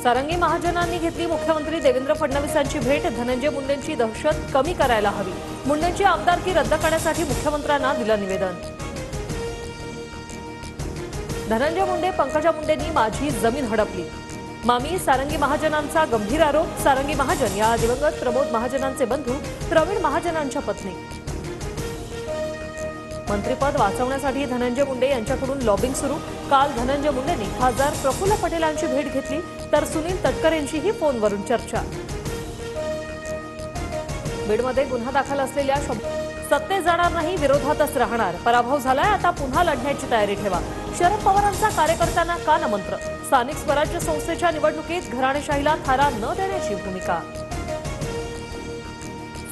सारंगी महाजनांनी घेतली मुख्यमंत्री देवेंद्र फडणवीसांची भेट। धनंजय मुंडेंची दहशत कमी करायला हवी। मुंडेंची आमदारकी रद्द करण्यासाठी मुख्यमंत्र्यांना दिलं निवेदन। धनंजय मुंडे पंकजा मुंडेंनी माझी जमीन हडपली। मामी सारंगी महाजनांचा गंभीर आरोप। सारंगी महाजन या दिवंगत प्रमोद महाजनांचे बंधू प्रवीण महाजनांच्या पत्नी। मंत्रिपद वाचवण्यासाठी धनंजय मुंडे यांच्याकडून लॉबिंग सुरू। काल धनंजय मुंडेंनी खासदार प्रफुल्ल पटेलांची भेट घेतली, तर सुनील तटकरेंचीही फोनवरून चर्चा। बीडमध्ये गुन्हा दाखल असलेल्या सत्तेत जाणार नाही, विरोधातच राहणार। पराभव झालाय, आता पुन्हा लढण्याची तयारी ठेवा। शरद पवारांचा कार्यकर्त्यांना कान मंत्र। स्थानिक स्वराज्य संस्थेच्या निवडणुकीत घराणेशाहीला थारा न देण्याची भूमिका।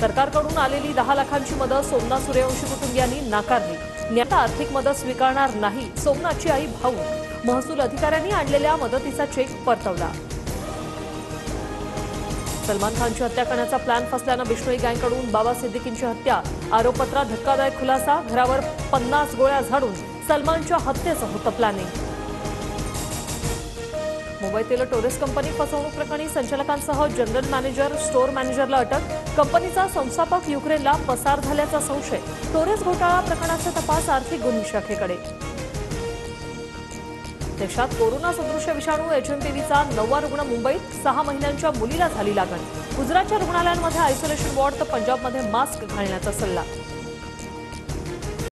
सरकारकडून आलेली 10 लाखांची मदत सोमनाथ सूर्यवंशी कुटुंबियांनी नाकारली। न्यायालयात आर्थिक मदत स्वीकारणार नाही, सोमनाथची आई भाऊक। महसूल अधिकाऱ्यांनी आणलेल्या मदतीचा चेक परतवला। सलमान खानची हत्या करण्याचा प्लॅन फसल्यानं बिश्नोई गँगकडून बाबा सिद्दीकींची हत्या। आरोपपत्रात धक्कादायक खुलासा। घरावर 50 गोळ्या झाडून सलमानच्या हत्येचं होतं प्लॅनिंग। मुंबईतील टोरेस कंपनी फसवणूक प्रकरणी संचालकांसह जनरल मॅनेजर, स्टोअर मॅनेजरला अटक। कंपनीचा संस्थापक युक्रेनला पसार झाल्याचा संशय। टोरेस घोटाळा प्रकरणाचा तपास आर्थिक गुन्हे शाखेकडे। देशात कोरोना सदृश विषाणू HMPVचा 9वा रुग्ण मुंबईत। 6 महिन्यांच्या मुलीला झाली लागण। गुजरातच्या रुग्णालयांमध्ये आयसोलेशन वॉर्ड, तर पंजाबमध्ये मास्क घालण्याचा सल्ला।